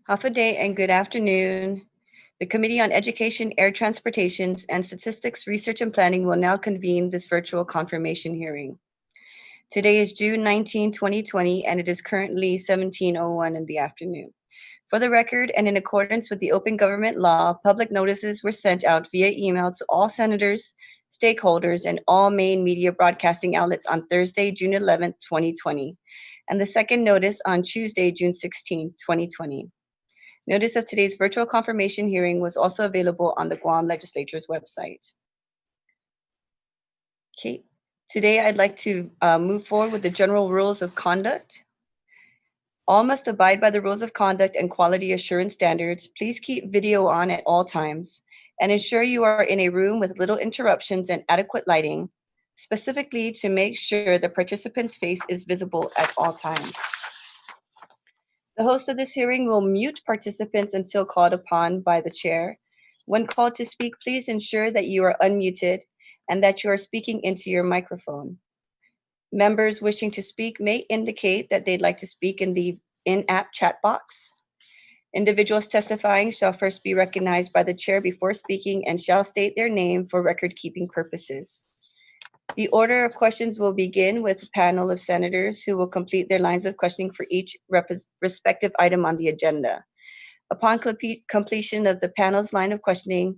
Hafa day and good afternoon. The Committee on Education, Air Transportations, and Statistics Research and Planning will now convene this virtual confirmation hearing. Today is June 19, 2020, and it is currently 17:01 in the afternoon. For the record, and in accordance with the open government law, public notices were sent out via email to all senators, stakeholders, and all main media broadcasting outlets on Thursday, June 11, 2020, and the second notice on Tuesday, June 16, 2020. Notice of today's virtual confirmation hearing was also available on the Guam Legislature's website. Okay, today I'd like to move forward with the general rules of conduct. All must abide by the rules of conduct and quality assurance standards. Please keep video on at all times and ensure you are in a room with little interruptions and adequate lighting, specifically to make sure the participant's face is visible at all times. The host of this hearing will mute participants until called upon by the chair. When called to speak, please ensure that you are unmuted and that you are speaking into your microphone. Members wishing to speak may indicate that they'd like to speak in the in-app chat box. Individuals testifying shall first be recognized by the chair before speaking and shall state their name for record-keeping purposes. The order of questions will begin with a panel of senators who will complete their lines of questioning for each respective item on the agenda. Upon completion of the panel's line of questioning,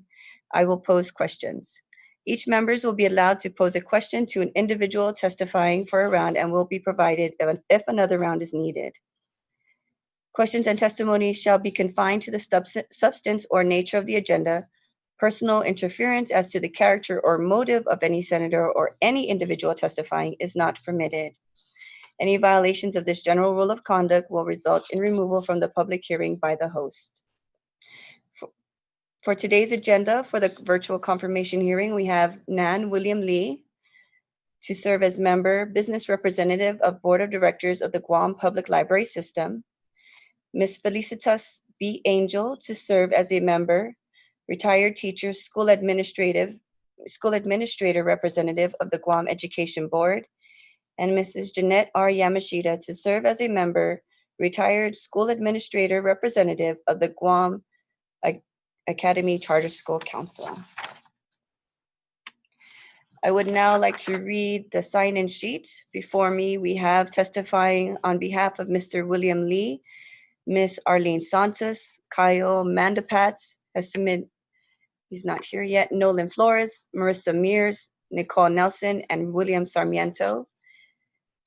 I will pose questions. Each members will be allowed to pose a question to an individual testifying for a round and will be provided if another round is needed. Questions and testimony shall be confined to the substance or nature of the agenda. Personal interference as to the character or motive of any senator or any individual testifying is not permitted. Any violations of this general rule of conduct will result in removal from the public hearing by the host. For today's agenda for the virtual confirmation hearing, we have Nan William Lee to serve as member, business representative of Board of Directors of the Guam Public Library System, Ms. Felicita B. Angel to serve as a member, retired teacher, school administrator representative of the Guam Education Board, and Mrs. Jeanette R. Yamashita to serve as a member, retired school administrator representative of the Guam Academy Charter School Council. I would now like to read the sign-in sheet. Before me, we have testifying on behalf of Mr. William Lee, Ms. Arlene Santos, Kyle Mandapat has submitted, he's not here yet, Nolan Flores, Marissa Mears, Nicole Nelson, and William Sarmiento.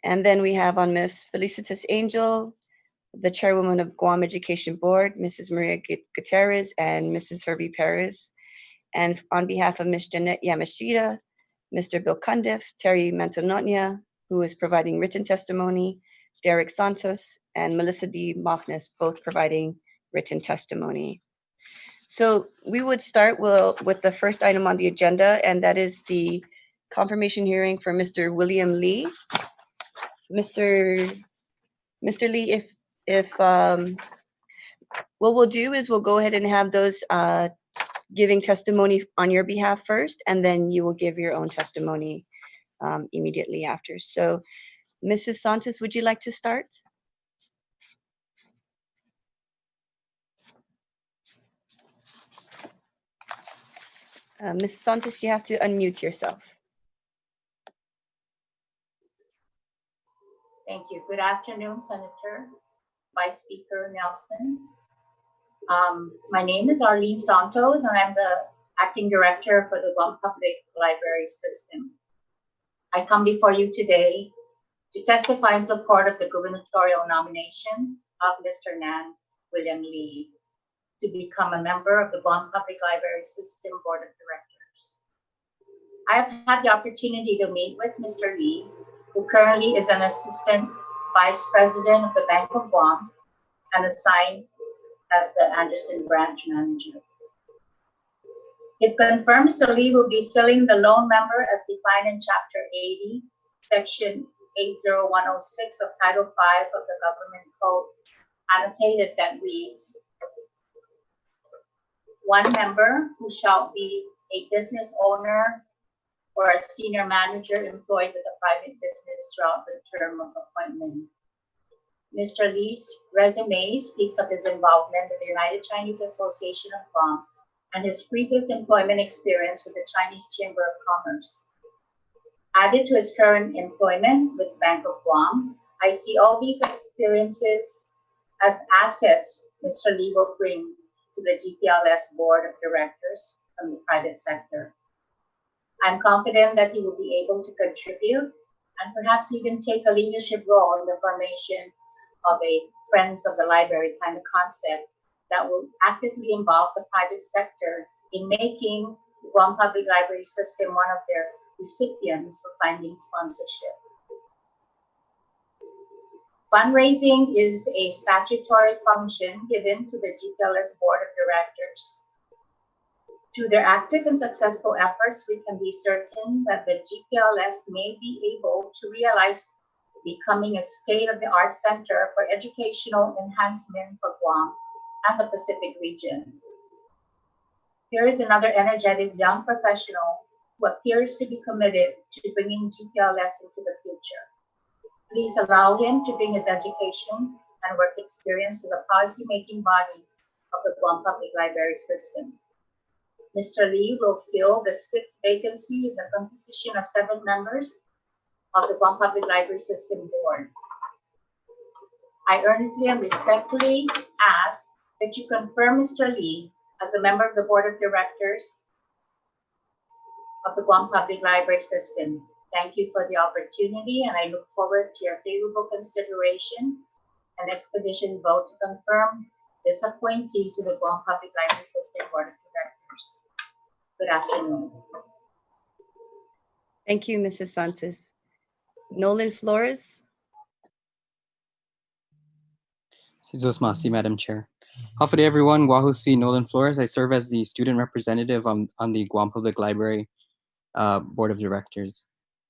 And then we have on Ms. Felicitas Angel, the chairwoman of Guam Education Board, Mrs. Maria Gutierrez, and Mrs. Herbie Perez. And on behalf of Ms. Jeanette Yamashita, Mr. Bill Cundiff, Terry Mantononia, who is providing written testimony, Derek Santos, and Melissa D. Moffness, both providing written testimony. So we would start with the first item on the agenda, and that is the confirmation hearing for Mr. William Lee. Mr. Lee, if what we'll do is we'll go ahead and have those giving testimony on your behalf first, and then you will give your own testimony immediately after. So, Mrs. Santos, would you like to start? Ms. Santos, you have to unmute yourself. Thank you. Good afternoon, Senator, Vice Speaker Nelson. My name is Arlene Santos, and I'm the Acting Director for the Guam Public Library System. I come before you today to testify in support of the gubernatorial nomination of Mr. Nan William Lee to become a member of the Guam Public Library System Board of Directors. I have had the opportunity to meet with Mr. Lee, who currently is an Assistant Vice President of the Bank of Guam and assigned as the Anderson Branch Manager. It confirms Mr. Lee will be filling the lone member as defined in Chapter 80, Section 80106 of Title 5 of the Government Code, annotated that reads, one member who shall be a business owner or a senior manager employed with a private business throughout the term of appointment. Mr. Lee's resume speaks of his involvement with the United Chinese Association of Guam and his previous employment experience with the Chinese Chamber of Commerce. Added to his current employment with Bank of Guam, I see all these experiences as assets Mr. Lee will bring to the GPLS Board of Directors from the private sector. I'm confident that he will be able to contribute and perhaps even take a leadership role in the formation of a Friends of the Library kind of concept that will actively involve the private sector in making the Guam Public Library System one of their recipients for finding sponsorship. Fundraising is a statutory function given to the GPLS Board of Directors. Through their active and successful efforts, we can be certain that the GPLS may be able to realize becoming a state-of-the-art center for educational enhancement for Guam and the Pacific region. Here is another energetic young professional who appears to be committed to bringing GPLS into the future. Please allow him to bring his education and work experience to the policy-making body of the Guam Public Library System. Mr. Lee will fill the 6th vacancy in the composition of 7 members of the Guam Public Library System Board. I earnestly and respectfully ask that you confirm Mr. Lee as a member of the Board of Directors of the Guam Public Library System. Thank you for the opportunity, and I look forward to your favorable consideration and expeditious vote to confirm this appointee to the Guam Public Library System Board of Directors. Good afternoon. Thank you, Mrs. Santos. Nolan Flores. Madam Chair. Howdy, everyone. Wahusi Nolan Flores. I serve as the student representative on the Guam Public Library Board of Directors.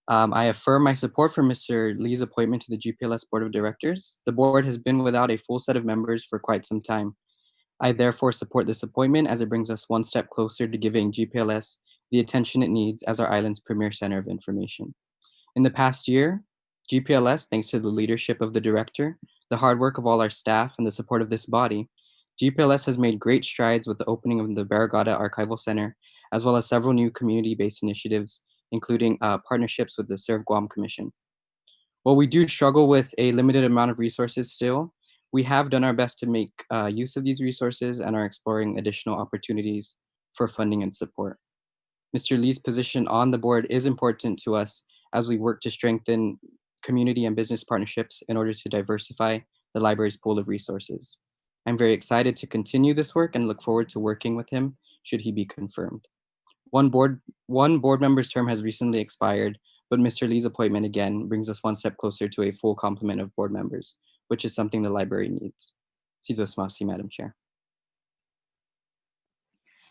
I affirm my support for Mr. Lee's appointment to the GPLS Board of Directors. The board has been without a full set of members for quite some time. I therefore support this appointment as it brings us one step closer to giving GPLS the attention it needs as our island's premier center of information. In the past year, GPLS, thanks to the leadership of the director, the hard work of all our staff, and the support of this body, GPLS has made great strides with the opening of the Barragata Archival Center, as well as several new community-based initiatives, including partnerships with the Serve Guam Commission. While we do struggle with a limited amount of resources still, we have done our best to make use of these resources and are exploring additional opportunities for funding and support. Mr. Lee's position on the board is important to us as we work to strengthen community and business partnerships in order to diversify the library's pool of resources. I'm very excited to continue this work and look forward to working with him should he be confirmed. One board member's term has recently expired, but Mr. Lee's appointment again brings us one step closer to a full complement of board members, which is something the library needs. Sizosmasi, Madam Chair.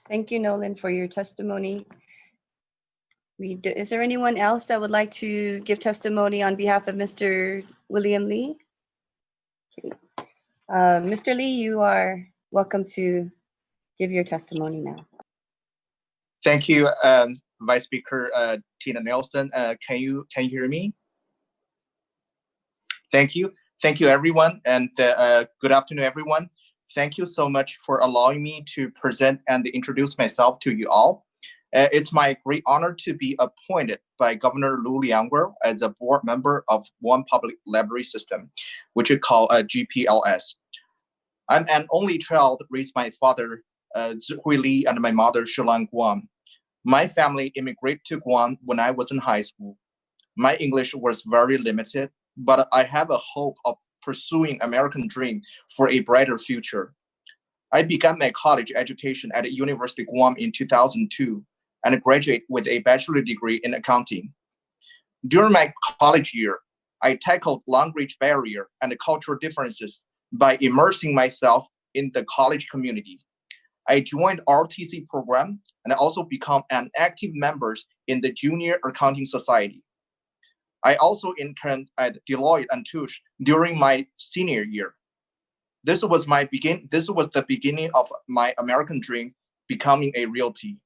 Thank you, Nolan, for your testimony. Is there anyone else that would like to give testimony on behalf of Mr. William Lee? Okay. Mr. Lee, you are welcome to give your testimony now. Thank you, Vice Speaker Tina Nelson. Can you hear me? Thank you, everyone, and good afternoon, everyone. Thank you so much for allowing me to present and introduce myself to you all. It's my great honor to be appointed by Governor Lou Liangwer as a board member of Guam Public Library System, which we call GPLS. I'm an only child raised by my father, Hui Lee, and my mother, Shilan Guam. My family immigrated to Guam when I was in high school. My English was very limited, but I have a hope of pursuing American dream for a brighter future. I began my college education at the University of Guam in 2002 and graduated with a bachelor degree in accounting. During my college year, I tackled language barrier and cultural differences by immersing myself in the college community. I joined RTC program and also become an active member in the Junior Accounting Society. I also interned at Deloitte and Touche during my senior year. This was the beginning of my American dream becoming a realty.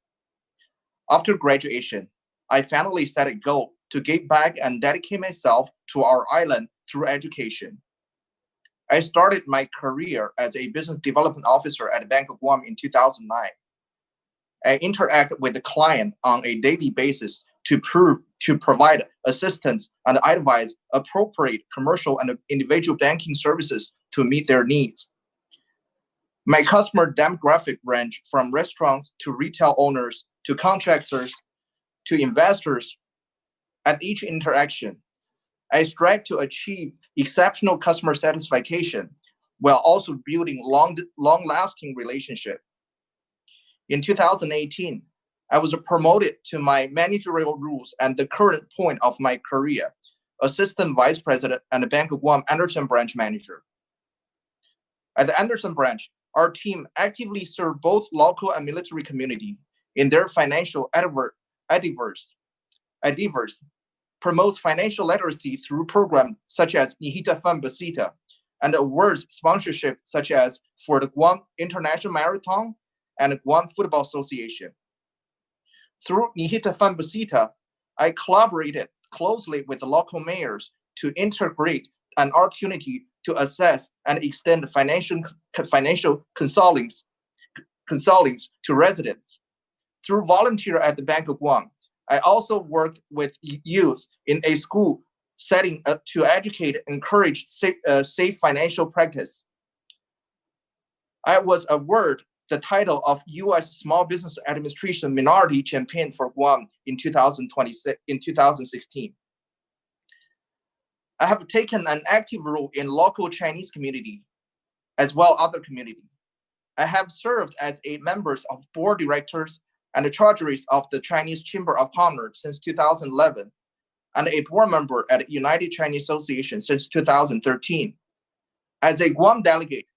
After graduation, I finally set a goal to give back and dedicate myself to our island through education. I started my career as a business development officer at the Bank of Guam in 2009. I interact with the client on a daily basis to provide assistance and advise appropriate commercial and individual banking services to meet their needs. My customer demographic range from restaurants to retail owners to contractors to investors. At each interaction, I strive to achieve exceptional customer satisfaction while also building long-lasting relationship. In 2018, I was promoted to my managerial roles and the current point of my career, Assistant Vice President and the Bank of Guam Anderson Branch Manager. At the Anderson Branch, our team actively serve both local and military community in their financial endeavors, promotes financial literacy through programs such as Felicita and awards sponsorship such as for the Guam International Marathon and Guam Football Association. Through Felicita, I collaborated closely with the local mayors to integrate an opportunity to assess and extend financial consultings to residents. Through volunteer at the Bank of Guam, I also worked with youth in a school setting to educate and encourage safe financial practice. I was awarded the title of U.S. Small Business Administration Minority Champion for Guam in 2016. I have taken an active role in local Chinese community as well other community. I have served as a member of board directors and the treasuries of the Chinese Chamber of Commerce since 2011, and a board member at the United Chinese Association since 2013. As a Guam delegate,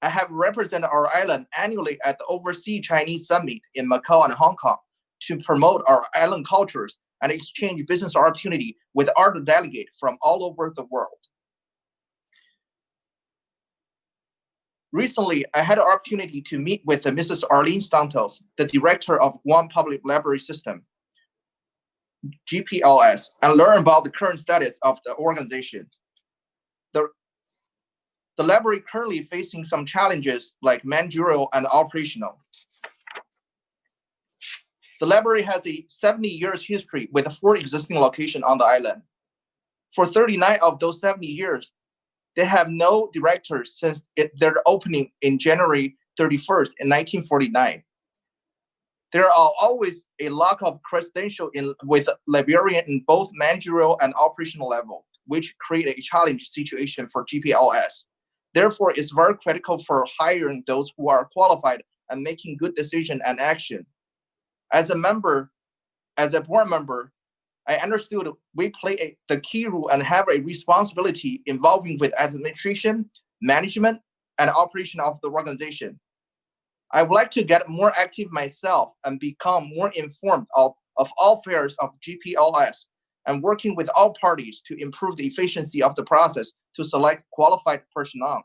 I have represented our island annually at the Overseas Chinese Summit in Macau and Hong Kong to promote our island cultures and exchange business opportunity with other delegates from all over the world. Recently, I had an opportunity to meet with Mrs. Arlene Santos, the director of Guam Public Library System, GPLS, and learn about the current status of the organization. The library currently facing some challenges like managerial and operational. The library has a 70 years history with 4 existing locations on the island. For 39 of those 70 years, they have no directors since their opening in January 31st in 1949. There are always a lack of credential with librarian in both managerial and operational level, which create a challenge situation for GPLS. Therefore, it's very critical for hiring those who are qualified and making good decision and action. As a board member, I understood we play the key role and have a responsibility involving with administration, management, and operation of the organization. I would like to get more active myself and become more informed of all affairs of GPLS and working with all parties to improve the efficiency of the process to select qualified personnel.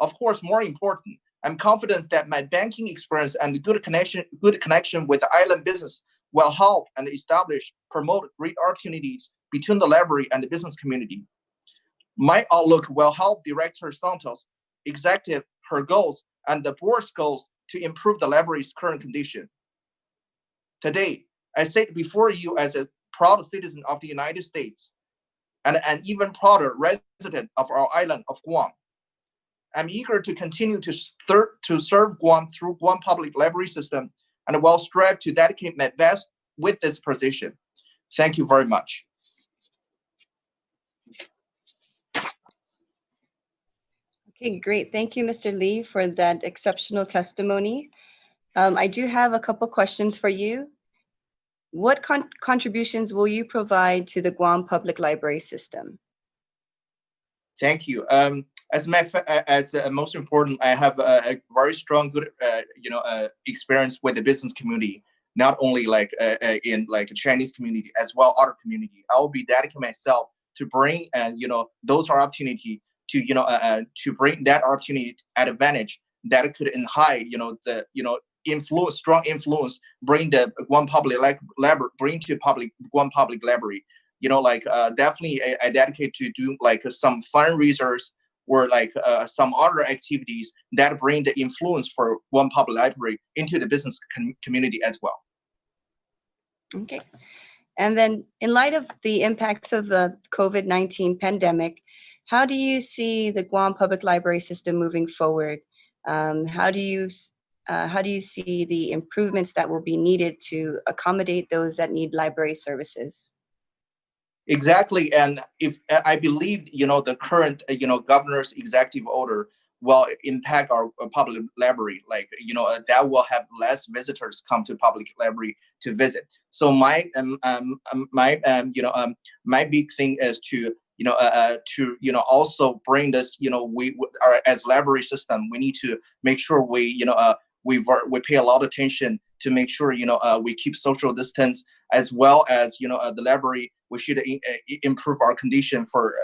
Of course, more important, I'm confident that my banking experience and good connection with the island business will help and promote great opportunities between the library and the business community. My outlook will help Director Santos execute her goals and the board's goals to improve the library's current condition. Today, I sit before you as a proud citizen of the United States and an even prouder resident of our island of Guam. I'm eager to continue to serve Guam through Guam Public Library System and will strive to dedicate my best with this position. Thank you very much. Okay, great. Thank you, Mr. Lee, for that exceptional testimony. I do have a couple questions for you. What contributions will you provide to the Guam Public Library System? Thank you. As most important, I have a very strong, good, experience with the business community. Not only in Chinese community as well other community. I will be dedicating myself to bring those opportunity to bring that opportunity advantage that could enhance strong influence, bring the Guam Public Library, bring to Guam Public Library. Definitely I dedicate to do some fundraisers, or like some other activities that bring the influence for Guam Public Library into the business community as well. Okay. And then in light of the impacts of the COVID-19 pandemic, how do you see the Guam Public Library system moving forward? How do you see the improvements that will be needed to accommodate those that need library services? Exactly, and if I believe the current governor's executive order will impact our public library, like that will have less visitors come to public library to visit. So my my big thing is to also bring this, we are as library system, we need to make sure we we pay a lot of attention to make sure we keep social distance, as well as the library, we should improve our condition for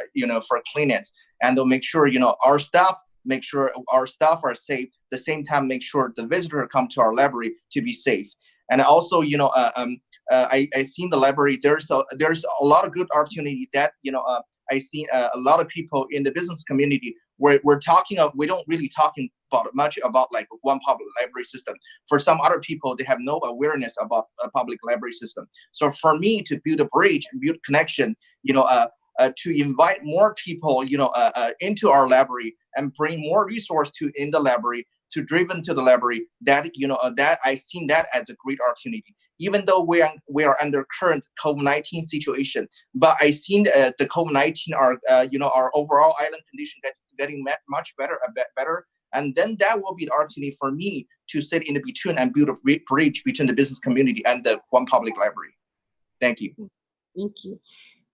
for cleanliness, and to make sure our staff are safe. At the same time, make sure the visitor come to our library to be safe. And also I seen the library, there's a lot of good opportunity that I seen a lot of people in the business community where we don't really talking much about like one public library system. For some other people, they have no awareness about a public library system. So for me to build a bridge and build connection, to invite more people into our library and bring more resource in the library, to driven to the library, that that I seen that as a great opportunity. Even though we are under current COVID-19 situation, but I seen the COVID-19 are our overall island condition getting much better, and then that will be the opportunity for me to sit in the between and build a bridge between the business community and the Guam Public Library. Thank you. Thank you.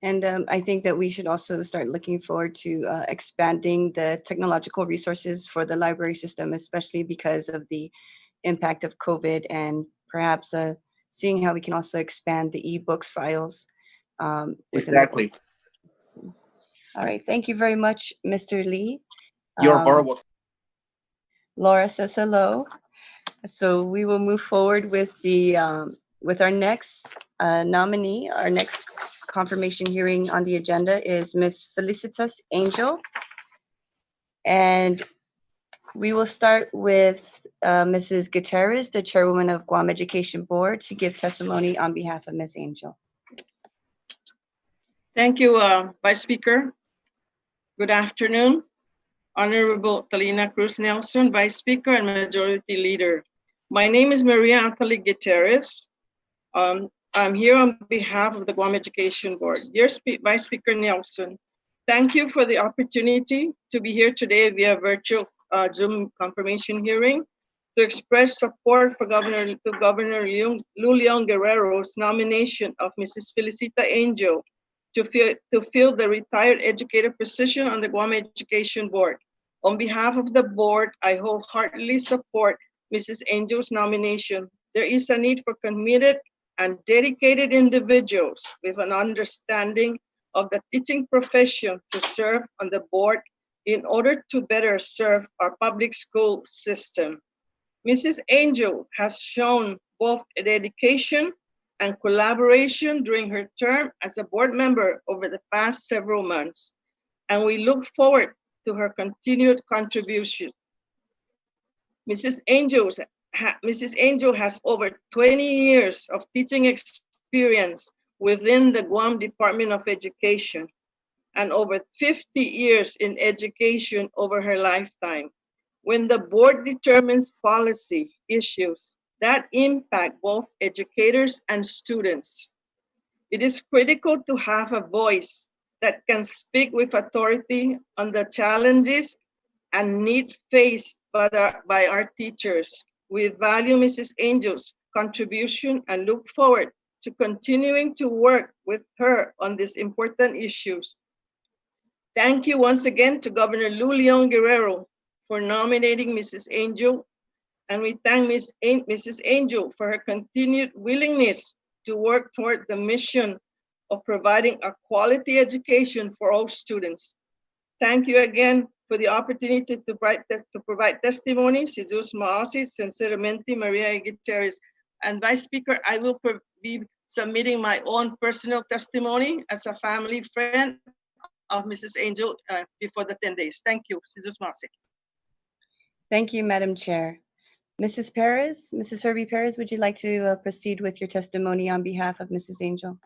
And I think that we should also start looking forward to expanding the technological resources for the library system, especially because of the impact of COVID, and perhaps seeing how we can also expand the ebooks files. Exactly. All right. Thank you very much, Mr. Lee. You're very welcome. Laura says hello. So we will move forward with our next nominee. Our next confirmation hearing on the agenda is Ms. Felicita Angel. And we will start with Mrs. Gutierrez, the chairwoman of Guam Education Board, to give testimony on behalf of Ms. Angel. Thank you, Vice Speaker. Good afternoon. Honorable Telena Cruz Nelson, Vice Speaker and Majority Leader. My name is Maria Anthony Gutierrez. I'm here on behalf of the Guam Education Board. Dear Vice Speaker Nelson, thank you for the opportunity to be here today via virtual Zoom confirmation hearing to express support for Governor Lulion Guerrero's nomination of Mrs. Felicita Angel to fill the retired educator position on the Guam Education Board. On behalf of the board, I wholeheartedly support Mrs. Angel's nomination. There is a need for committed and dedicated individuals with an understanding of the teaching profession to serve on the board in order to better serve our public school system. Mrs. Angel has shown both dedication and collaboration during her term as a board member over the past several months, and we look forward to her continued contribution. Mrs. Angel has over 20 years of teaching experience within the Guam Department of Education and over 50 years in education over her lifetime. When the board determines policy issues that impact both educators and students, it is critical to have a voice that can speak with authority on the challenges and need faced by our teachers. We value Mrs. Angel's contribution and look forward to continuing to work with her on these important issues. Thank you once again to Governor Lulion Guerrero for nominating Mrs. Angel, and we thank Mrs. Angel for her continued willingness to work toward the mission of providing a quality education for all students. Thank you again for the opportunity to provide testimony. Jesus Maasi, sinceramente, Maria Gutierrez. And Vice Speaker, I will be submitting my own personal testimony as a family friend of Mrs. Angel before the 10 days. Thank you. Jesus Masi. Thank you, Madam Chair. Mrs. Perez, Mrs. Herbie Perez, would you like to proceed with your testimony on behalf of Mrs. Angel?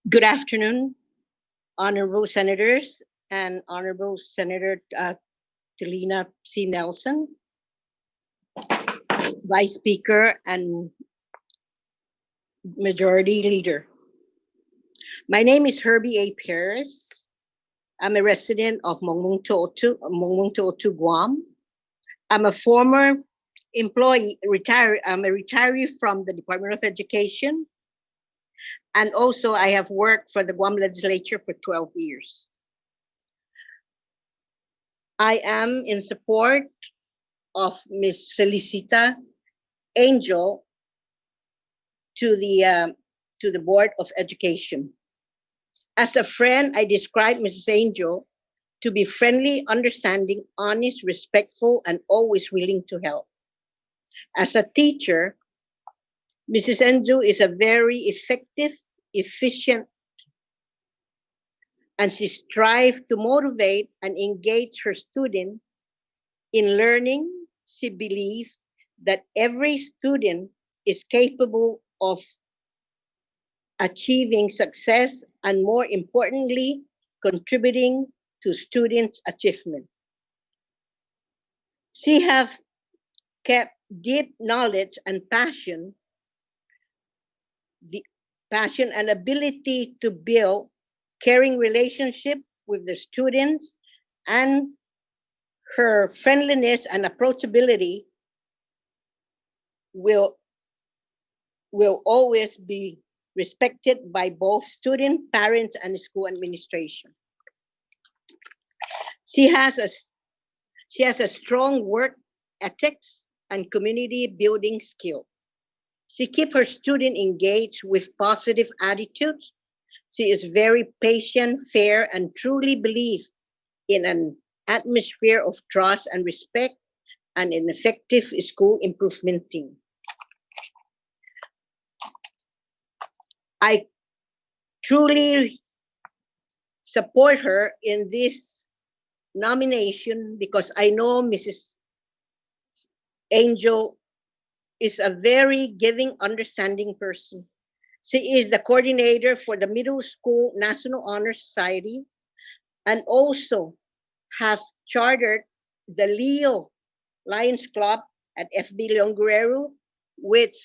Good afternoon, Honorable Senators and Honorable Senator Telena C. Nelson, Vice Speaker and Majority Leader. My name is Herbie A. Perez. I'm a resident of Mongmongtootu, Guam. I'm a former employee, I'm a retiree from the Department of Education. And also I have worked for the Guam legislature for 12 years. I am in support of Ms. Felicita Angel to the Board of Education. As a friend, I describe Mrs. Angel to be friendly, understanding, honest, respectful, and always willing to help. As a teacher, Mrs. Angel is a very effective, efficient, and she strives to motivate and engage her student in learning. She believes that every student is capable of achieving success and, more importantly, contributing to students' achievement. She has kept deep knowledge and passion, the passion and ability to build caring relationship with the students, and her friendliness and approachability will always be respected by both student, parents, and school administration. She has a strong work ethics and community building skill. She keeps her student engaged with positive attitudes. She is very patient, fair, and truly believes in an atmosphere of trust and respect and an effective school improvement team. I truly support her in this nomination because I know Mrs. Angel is a very giving, understanding person. She is the coordinator for the Middle School National Honor Society and also has chartered the Leo Lions Club at FB Leon Guerrero, which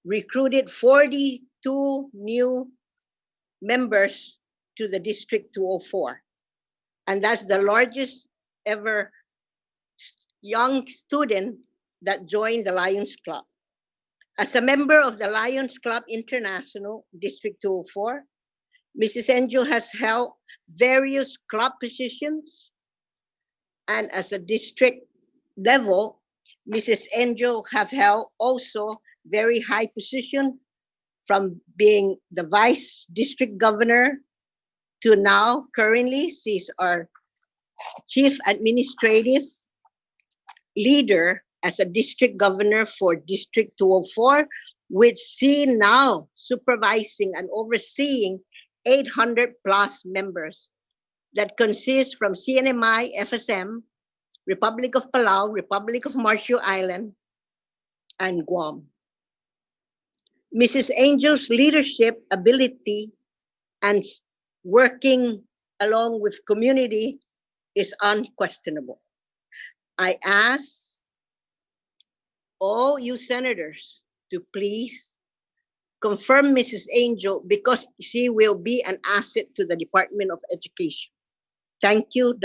recruited 42 new members to the District 204. And that's the largest ever young student that joined the Lions Club. As a member of the Lions Club International District 204, Mrs. Angel has held various club positions, and as a district level, Mrs. Angel have held also very high position, from being the vice district governor to now currently she's our chief administrative leader as a district governor for District 204, which she now supervising and overseeing 800 plus members that consist from CNMI, FSM, Republic of Palau, Republic of Marshall Island, and Guam. Mrs. Angel's leadership ability and working along with community is unquestionable. I ask all you senators to please confirm Mrs. Angel because she will be an asset to the Department of Education. Thank you.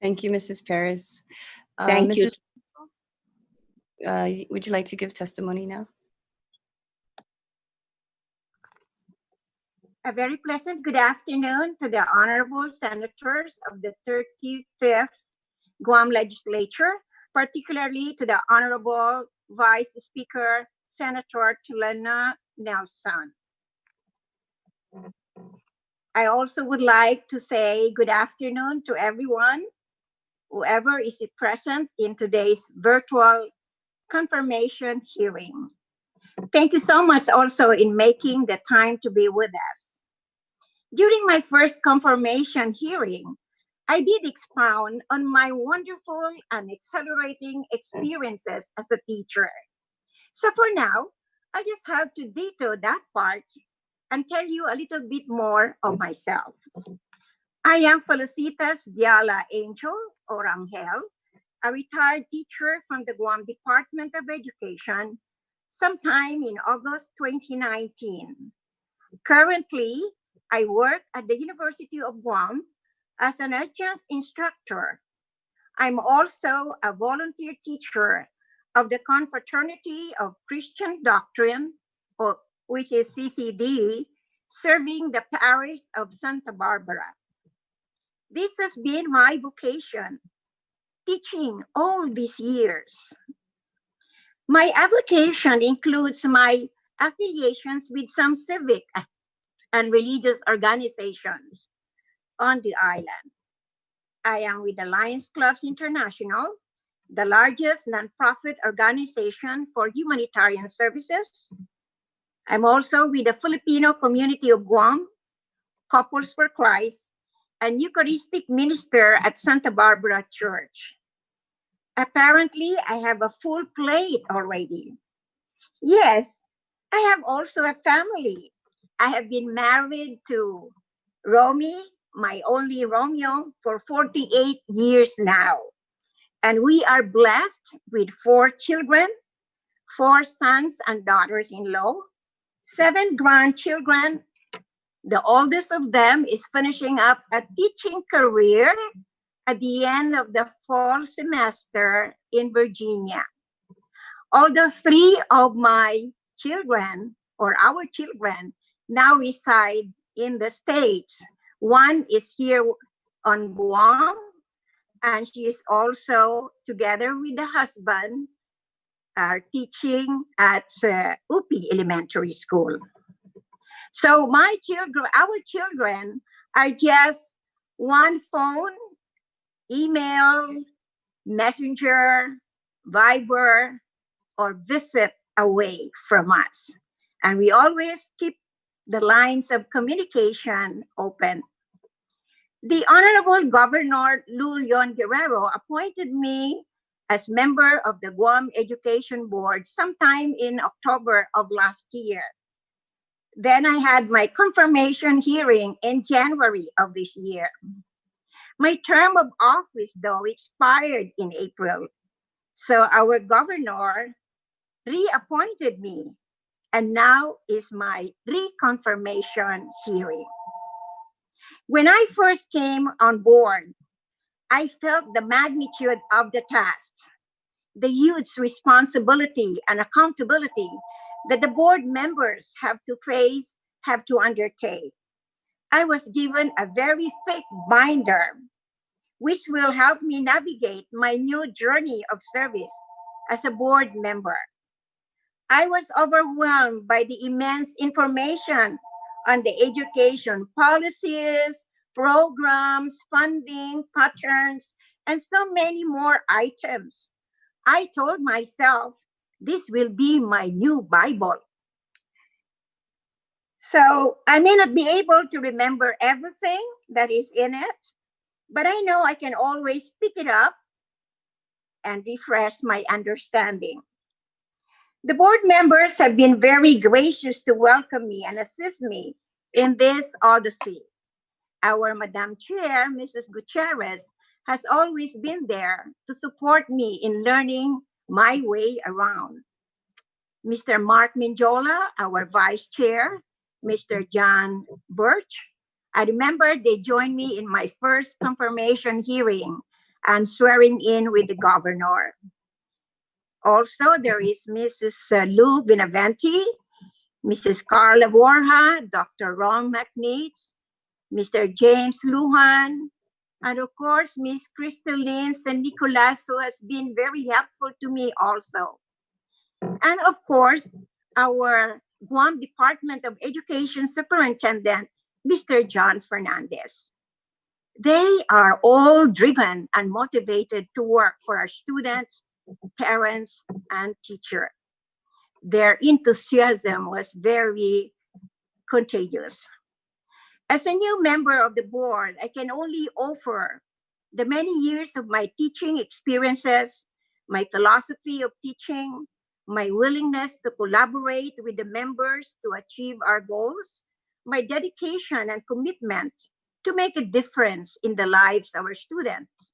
Thank you, Mrs. Perez. Thank you. Would you like to give testimony now? A very pleasant good afternoon to the honorable senators of the 35th Guam Legislature, particularly to the Honorable Vice Speaker, Senator Telena Nelson. I also would like to say good afternoon to everyone, whoever is present in today's virtual confirmation hearing. Thank you so much also in making the time to be with us. During my first confirmation hearing, I did expound on my wonderful and exhilarating experiences as a teacher. So for now, I just have to detail that part and tell you a little bit more of myself. I am Felicita's Biala Angel or Angel, a retired teacher from the Guam Department of Education sometime in August 2019. Currently, I work at the University of Guam as an adjunct instructor. I'm also a volunteer teacher of the Confraternity of Christian Doctrine, which is CCD, serving the parish of Santa Barbara. This has been my vocation, teaching all these years. My application includes my affiliations with some civic and religious organizations on the island. I am with the Lions Clubs International, the largest nonprofit organization for humanitarian services. I'm also with the Filipino community of Guam, Couples for Christ, and Eucharistic minister at Santa Barbara Church. Apparently, I have a full plate already. Yes, I have also a family. I have been married to Romy, my only Romeo, for 48 years now. And we are blessed with 4 children, 4 sons and daughters-in-law, 7 grandchildren. The oldest of them is finishing up a teaching career at the end of the fall semester in Virginia. Although 3 of my children, or our children, now reside in the States. One is here on Guam, and she is also together with the husband teaching at UPI Elementary School. So our children are just one phone, email, messenger, Viber, or visit away from us. And we always keep the lines of communication open. The Honorable Governor Lou Leon Guerrero appointed me as member of the Guam Education Board sometime in October of last year. Then I had my confirmation hearing in January of this year. My term of office, though, expired in April. So our governor reappointed me, and now is my reconfirmation hearing. When I first came on board, I felt the magnitude of the task, the huge responsibility and accountability that the board members have to undertake. I was given a very thick binder, which will help me navigate my new journey of service as a board member. I was overwhelmed by the immense information on the education policies, programs, funding, patterns, and so many more items. I told myself, this will be my new Bible. So I may not be able to remember everything that is in it, but I know I can always pick it up and refresh my understanding. The board members have been very gracious to welcome me and assist me in this odyssey. Our Madam Chair, Mrs. Gutierrez, has always been there to support me in learning my way around. Mr. Mark Minjola, our Vice Chair, Mr. John Birch, I remember they joined me in my first confirmation hearing and swearing in with the governor. Also, there is Mrs. Lou Benaventi, Mrs. Carla Borja, Dr. Ron McNeitz, Mr. James Lujan, and of course, Miss Crystalline San Nicolas, who has been very helpful to me also. And of course, our Guam Department of Education Superintendent, Mr. John Fernandez. They are all driven and motivated to work for our students parents, and teachers. Their enthusiasm was very contagious. As a new member of the board, I can only offer the many years of my teaching experiences, my philosophy of teaching, my willingness to collaborate with the members to achieve our goals, my dedication and commitment to make a difference in the lives of our students.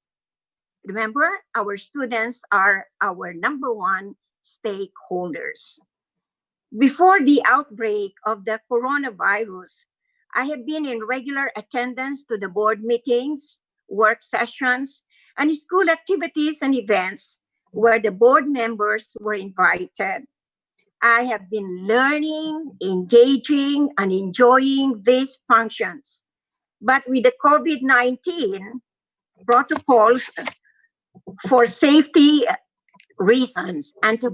Remember, our students are our number one stakeholders. Before the outbreak of the coronavirus, I have been in regular attendance to the board meetings, work sessions, and school activities and events where the board members were invited. I have been learning, engaging, and enjoying these functions. But with the COVID-19 protocols for safety reasons and to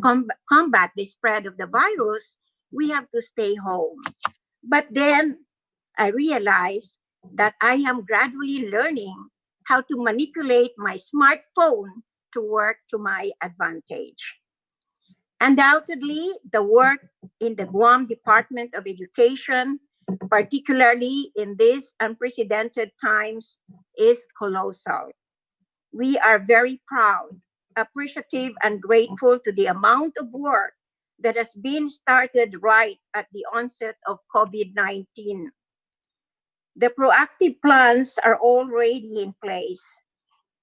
combat the spread of the virus, we have to stay home. But then I realized that I am gradually learning how to manipulate my smartphone to work to my advantage. Undoubtedly, the work in the Guam Department of Education, particularly in these unprecedented times, is colossal. We are very proud, appreciative, and grateful to the amount of work that has been started right at the onset of COVID-19. The proactive plans are already in place.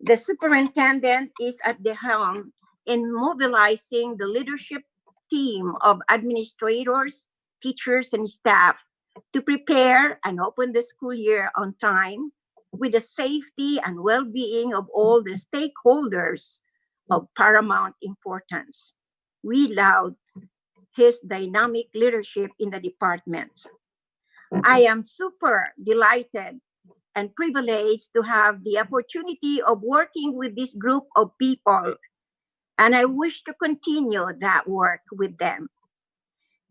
The superintendent is at the helm in mobilizing the leadership team of administrators, teachers, and staff to prepare and open the school year on time with the safety and well-being of all the stakeholders of paramount importance. We laud his dynamic leadership in the department. I am super delighted and privileged to have the opportunity of working with this group of people, and I wish to continue that work with them.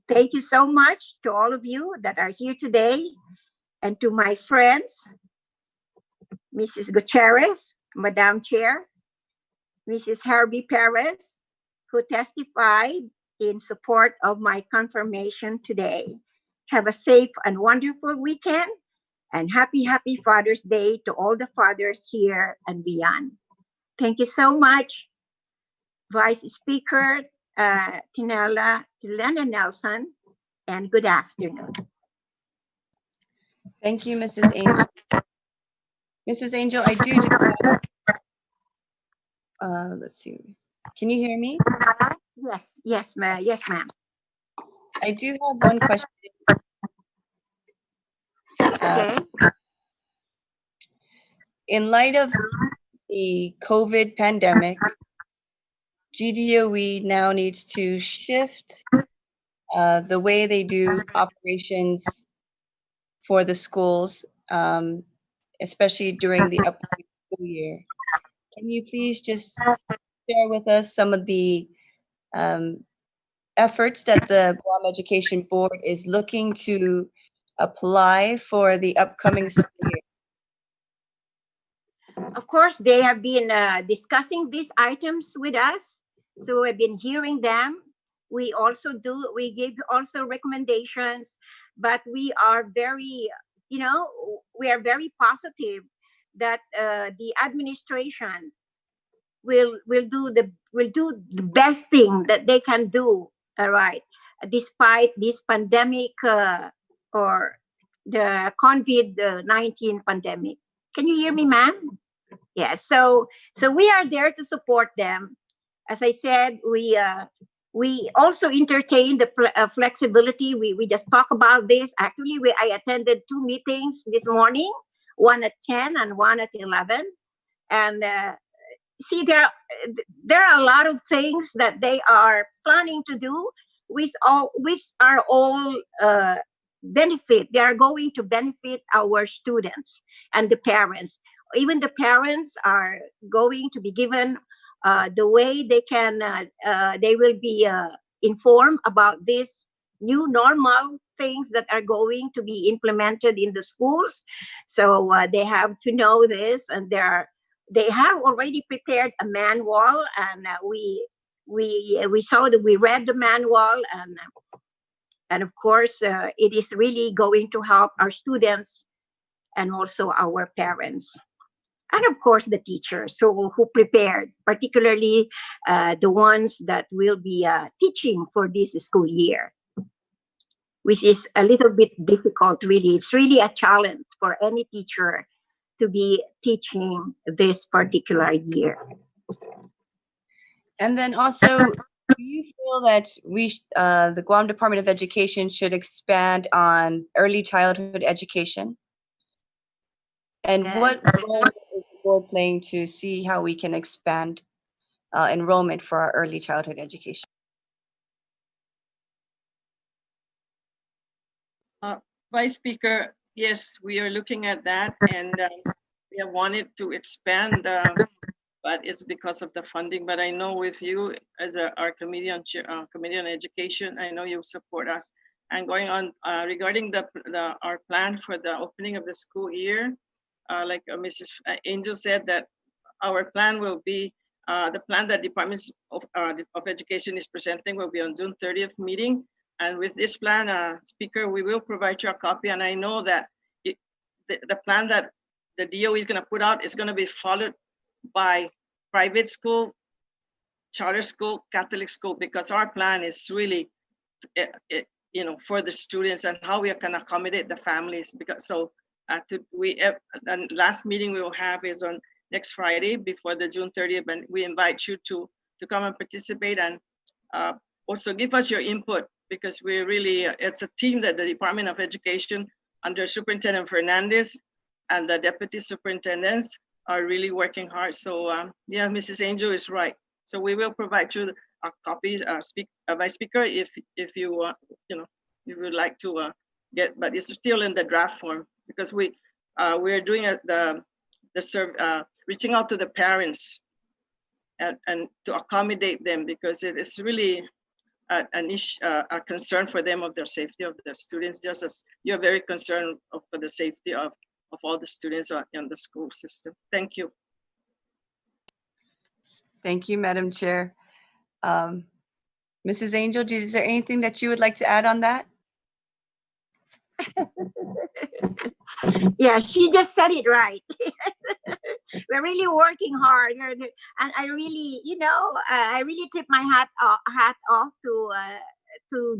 Thank you so much to all of you that are here today, and to my friends, Mrs. Gutierrez, Madam Chair, Mrs. Herbie Perez, who testified in support of my confirmation today. Have a safe and wonderful weekend, and happy Father's Day to all the fathers here and beyond. Thank you so much, Vice Speaker Telena Nelson, and good afternoon. Thank you, Mrs. Angel. Mrs. Angel, I do just have, let's see. Can you hear me? Yes, ma'am. I do have one question. Okay. In light of the COVID pandemic, GDOE now needs to shift the way they do operations for the schools, especially during the upcoming school year. Can you please just share with us some of the efforts that the Guam Education Board is looking to apply for the upcoming school year? Of course, they have been discussing these items with us, so we've been hearing them. We give also recommendations, but we are very, we are very positive that the administration will do the best thing that they can do. All right, despite this pandemic or the COVID-19 pandemic. Can you hear me, ma'am? Yeah. So we are there to support them. As I said, we also entertain the flexibility. We just talk about this. Actually, I attended 2 meetings this morning, one at 10 and one at 11. And see, there are a lot of things that they are planning to do, which are all benefit. They are going to benefit our students and the parents. Even the parents are going to be given the way they will be informed about these new normal things that are going to be implemented in the schools. So they have to know this, and they have already prepared a manual, and we saw that we read the manual, and of course it is really going to help our students and also our parents, and of course the teachers who prepared, particularly the ones that will be teaching for this school year, which is a little bit difficult. Really, it's really a challenge for any teacher to be teaching this particular year. And then also, do you feel that the Guam Department of Education should expand on early childhood education? And what role is the board playing to see how we can expand enrollment for our early childhood education? Vice Speaker, yes, we are looking at that, and we have wanted to expand, but it's because of the funding. But I know with you as our committee on education, I know you support us. And going on regarding our plan for the opening of the school year, like Mrs. Angel said, that our plan will be the plan that Department of Education is presenting will be on June 30th meeting. And with this plan, Speaker, we will provide you a copy. And I know that the plan that the DOE is going to put out is going to be followed by private school, charter school, Catholic school, because our plan is really, for the students and how we can accommodate the families. Because the last meeting we will have is on next Friday before the June 30th, and we invite you to come and participate and also give us your input, because we really, it's a team that the Department of Education under Superintendent Fernandez and the Deputy Superintendents are really working hard. So yeah, Mrs. Angel is right. So we will provide you a copy, Vice Speaker, if you you would like to get, but it's still in the draft form, because we're doing reaching out to the parents and to accommodate them, because it is really a concern for them of their safety of the students, just as you're very concerned for the safety of all the students in the school system. Thank you. Thank you, Madam Chair. Mrs. Angel, is there anything that you would like to add on that? Yeah, she just said it right. We're really working hard, and I really, I really tip my hat off to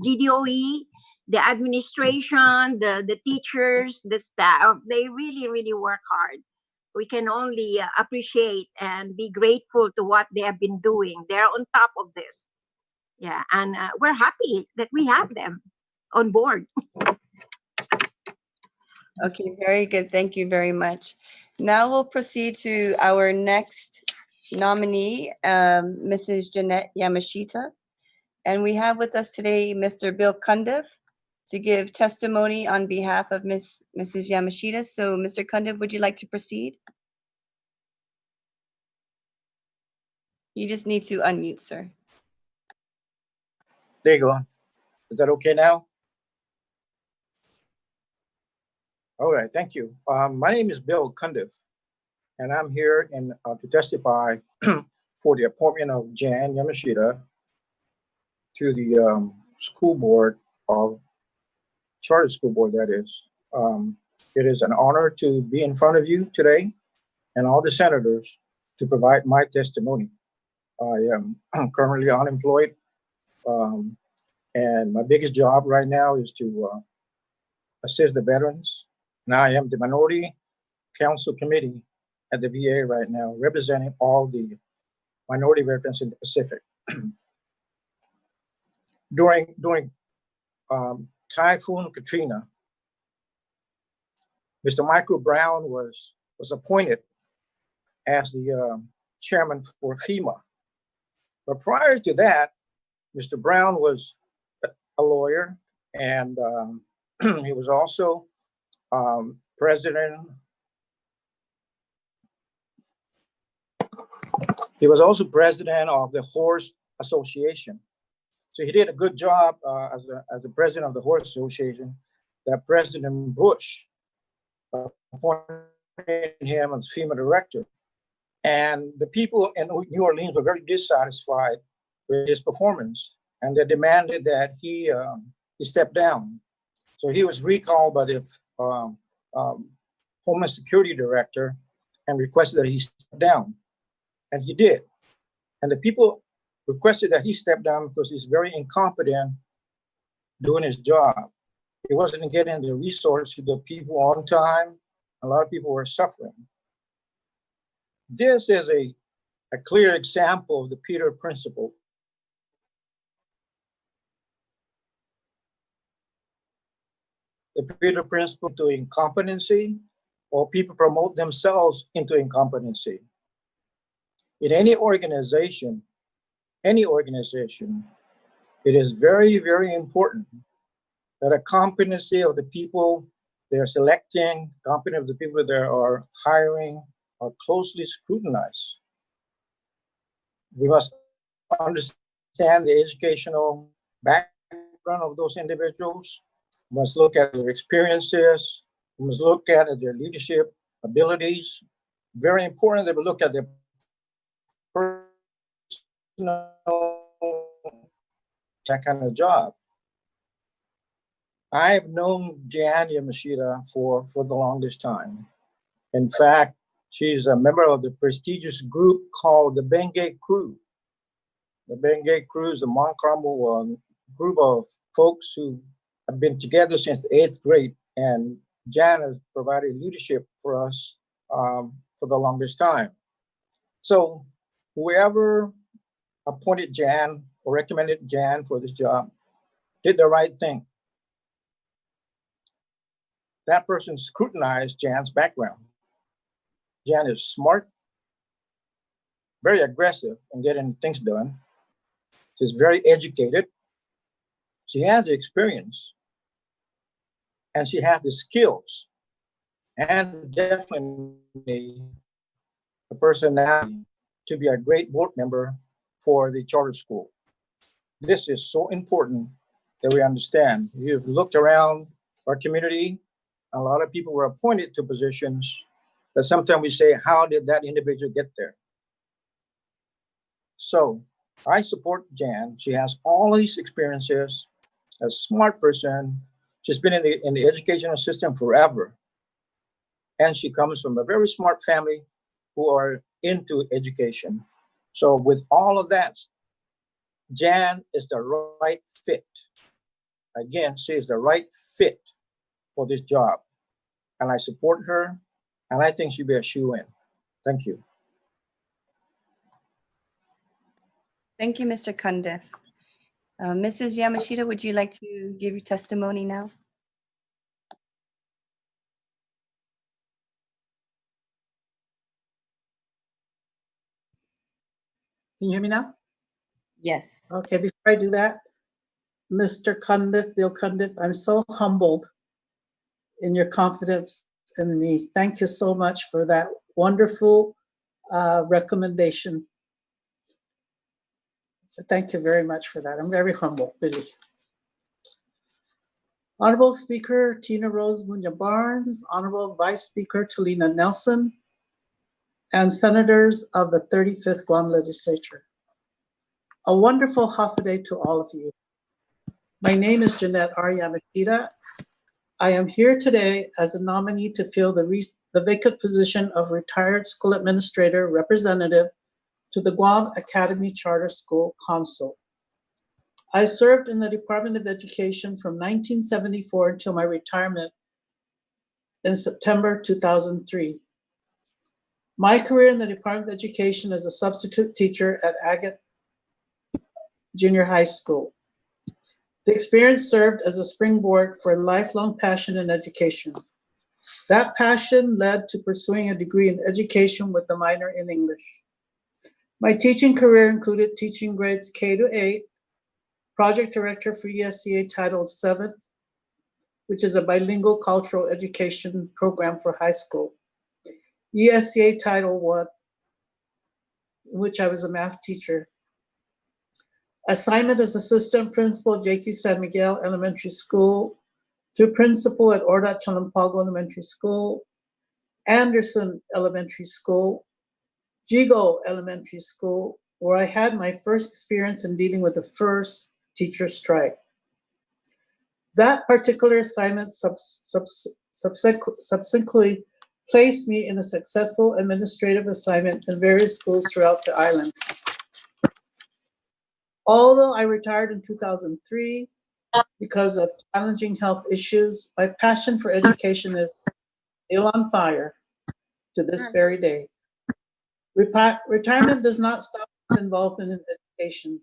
GDOE, the administration, the teachers, the staff. They really, really work hard. We can only appreciate and be grateful to what they have been doing. They're on top of this. Yeah, and we're happy that we have them on board. Okay, very good. Thank you very much. Now we'll proceed to our next nominee, Mrs. Jeanette Yamashita. And we have with us today Mr. Bill Cundiff to give testimony on behalf of Mrs. Yamashita. So, Mr. Cundiff, would you like to proceed? You just need to unmute, sir. There you go. Is that okay now? All right, thank you. My name is Bill Cundiff, and I'm here to testify for the appointment of Jan Yamashita to the school board of charter school board, that is. It is an honor to be in front of you today and all the senators to provide my testimony. I am currently unemployed, and my biggest job right now is to assist the veterans. And I am the Minority Council Committee at the VA right now, representing all the minority veterans in the Pacific. During Typhoon Katrina, Mr. Michael Brown was appointed as the chairman for FEMA. But prior to that, Mr. Brown was a lawyer, and he was also president. He was also president of the Horse Association. So he did a good job as the president of the Horse Association. That President Bush appointed him as FEMA director. And the people in New Orleans were very dissatisfied with his performance, and they demanded that he step down. So he was recalled by the Homeland Security Director and requested that he step down. And he did. And the people requested that he step down because he's very incompetent doing his job. He wasn't getting the resources to the people on time. A lot of people were suffering. This is a clear example of the Peter Principle. The Peter Principle to incompetency, or people promote themselves into incompetency. In any organization, it is very, very important that a competency of the people they're selecting, competency of the people they are hiring, are closely scrutinized. We must understand the educational background of those individuals. We must look at their experiences. We must look at their leadership abilities. Very important that we look at their personal, that kind of job. I've known Jan Yamashita for the longest time. In fact, she's a member of the prestigious group called the Bengay Cruz. The Bengay Cruz, the Mount Carmel group of folks who have been together since the 8th grade. And Jan has provided leadership for us for the longest time. So whoever appointed Jan or recommended Jan for this job did the right thing. That person scrutinized Jan's background. Jan is smart, very aggressive in getting things done. She's very educated. She has the experience. And she has the skills. And definitely the personality to be a great board member for the charter school. This is so important that we understand. You've looked around our community, a lot of people were appointed to positions that sometimes we say, how did that individual get there? So I support Jan. She has all these experiences, a smart person. She's been in the educational system forever. And she comes from a very smart family who are into education. So with all of that, Jan is the right fit. Again, she is the right fit for this job. And I support her, and I think she'll be a shoo-in. Thank you. Thank you, Mr. Cundiff. Mrs. Yamashita, would you like to give your testimony now? Can you hear me now? Yes. Okay, before I do that, Mr. Cundiff, Bill Cundiff, I'm so humbled in your confidence in me. Thank you so much for that wonderful recommendation. So thank you very much for that. I'm very humble, really. Honorable Speaker Tina Rose Munya Barnes, Honorable Vice Speaker Telena Nelson, and Senators of the 35th Guam Legislature. A wonderful holiday to all of you. My name is Jeanette R. Yamashita. I am here today as a nominee to fill the vacant position of Retired School Administrator Representative to the Guam Academy Charter School Counsel. I served in the Department of Education from 1974 until my retirement in September 2003. My career in the Department of Education as a substitute teacher at Agate Junior High School. The experience served as a springboard for a lifelong passion in education. That passion led to pursuing a degree in education with a minor in English. My teaching career included teaching grades K to 8, project director for ESCA Title VII, which is a bilingual cultural education program for high school. ESCA Title I, in which I was a math teacher. Assignment as assistant principal, JQ San Miguel Elementary School, to principal at Orda Chalampago Elementary School, Anderson Elementary School, Jigo Elementary School, where I had my first experience in dealing with the first teacher strike. That particular assignment subsequently placed me in a successful administrative assignment in various schools throughout the island. Although I retired in 2003 because of challenging health issues, my passion for education is still on fire to this very day. Retirement does not stop involvement in education.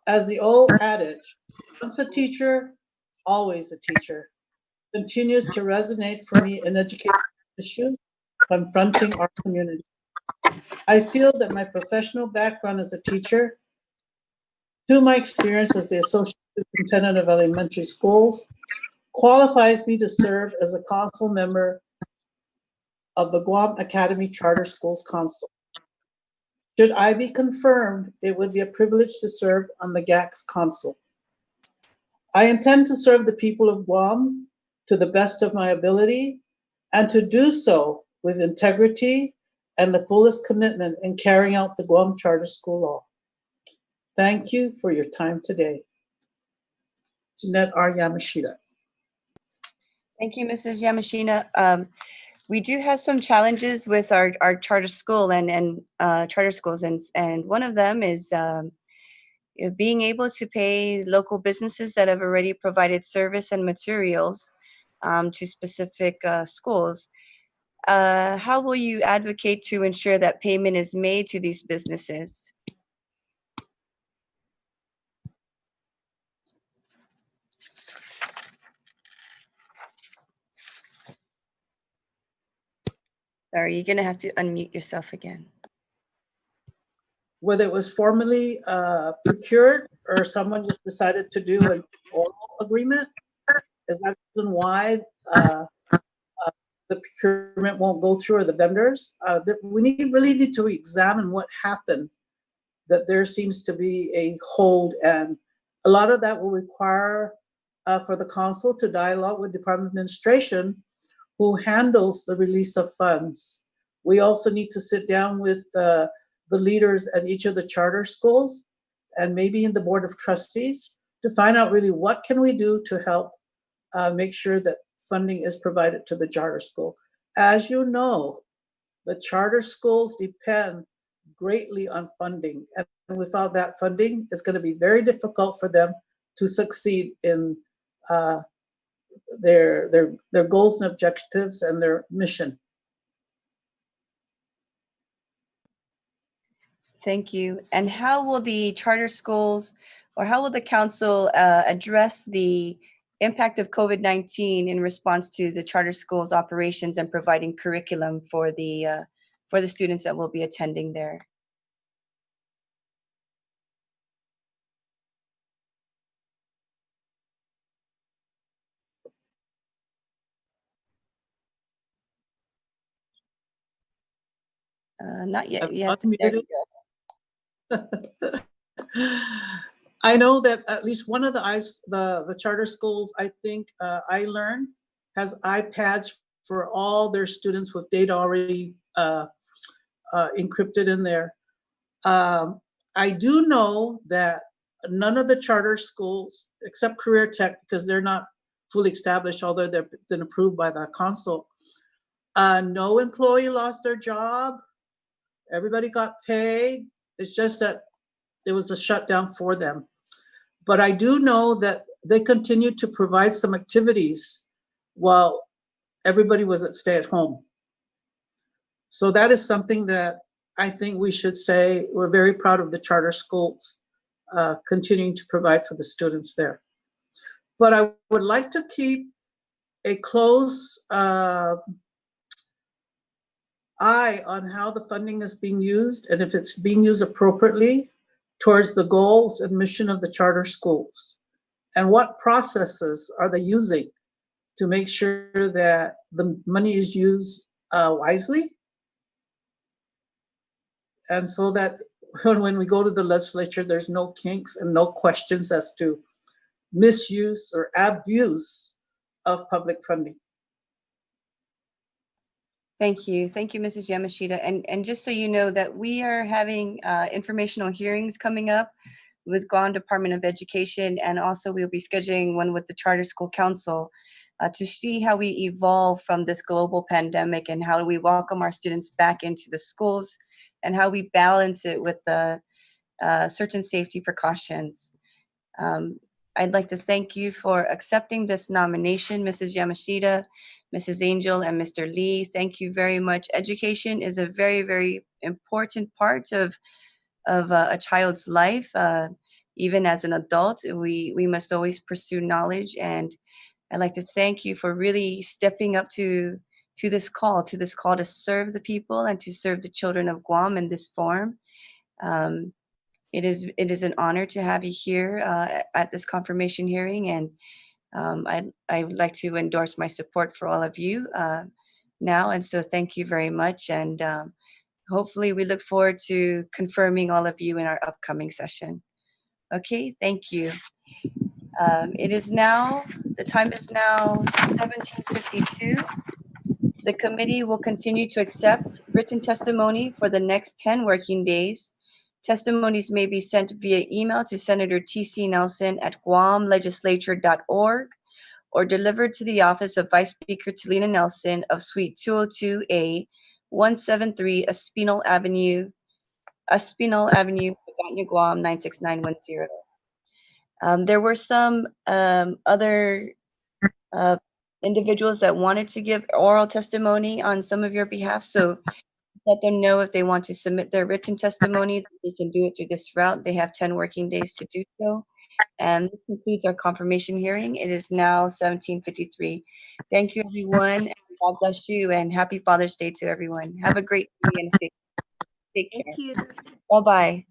As the old adage, once a teacher, always a teacher, continues to resonate for me in education issues confronting our community. I feel that my professional background as a teacher, through my experience as the Associate Superintendent of Elementary Schools, qualifies me to serve as a council member of the Guam Academy Charter Schools Council. Should I be confirmed, it would be a privilege to serve on the GAC's council. I intend to serve the people of Guam to the best of my ability and to do so with integrity and the fullest commitment in carrying out the Guam Charter School law. Thank you for your time today. Jeanette R. Yamashita. Thank you, Mrs. Yamashita. We do have some challenges with our charter school and charter schools, and one of them is being able to pay local businesses that have already provided service and materials to specific schools. How will you advocate to ensure that payment is made to these businesses? Sorry, you're gonna have to unmute yourself again. Whether it was formally procured or someone just decided to do an oral agreement, is that the reason why the procurement won't go through, or the vendors? We really need to examine what happened, that there seems to be a hold, and a lot of that will require for the council to dialogue with Department of Administration, who handles the release of funds. We also need to sit down with the leaders at each of the charter schools and maybe in the Board of Trustees to find out really what can we do to help make sure that funding is provided to the charter school. As you know, the charter schools depend greatly on funding, and without that funding, it's going to be very difficult for them to succeed in their goals and objectives and their mission. Thank you. And how will the charter schools, or how will the council address the impact of COVID-19 in response to the charter schools operations and providing curriculum for the students that will be attending there? Not yet. There you go. I know that at least one of the charter schools, I think I Learn, has iPads for all their students with data already encrypted in there. I do know that none of the charter schools, except Career Tech, because they're not fully established, although they've been approved by the council, no employee lost their job. Everybody got paid. It's just that it was a shutdown for them. But I do know that they continued to provide some activities while everybody was at stay at home. So that is something that I think we should say we're very proud of the charter schools continuing to provide for the students there. But I would like to keep a close eye on how the funding is being used and if it's being used appropriately towards the goals and mission of the charter schools, and what processes are they using to make sure that the money is used wisely, and so that when we go to the legislature, there's no kinks and no questions as to misuse or abuse of public funding. Thank you. Thank you, Mrs. Yamashita. And just so you know that we are having informational hearings coming up with Guam Department of Education, and also we'll be scheduling one with the Charter School Council to see how we evolve from this global pandemic and how we welcome our students back into the schools and how we balance it with the certain safety precautions. I'd like to thank you for accepting this nomination, Mrs. Yamashita, Mrs. Angel, and Mr. Lee. Thank you very much. Education is a very, very important part of a child's life. Even as an adult, we must always pursue knowledge. And I'd like to thank you for really stepping up to this call to serve the people and to serve the children of Guam in this form. It is an honor to have you here at this confirmation hearing, and I would like to endorse my support for all of you now. And so thank you very much. And hopefully we look forward to confirming all of you in our upcoming session. Okay, thank you. The time is now 17:52. The committee will continue to accept written testimony for the next 10 working days. Testimonies may be sent via email to Senator T.C. Nelson at guamlegislature.org or delivered to the office of Vice Speaker Telena Nelson of Suite 202A, 173 Espinal Avenue, Pagano, Guam, 96910. There were some other individuals that wanted to give oral testimony on some of your behalf, so let them know if they want to submit their written testimony. They can do it through this route. They have 10 working days to do so. And this concludes our confirmation hearing. It is now 17:53. Thank you, everyone. And God bless you, and happy Father's Day to everyone. Have a great day and take care. Thank you. Bye-bye.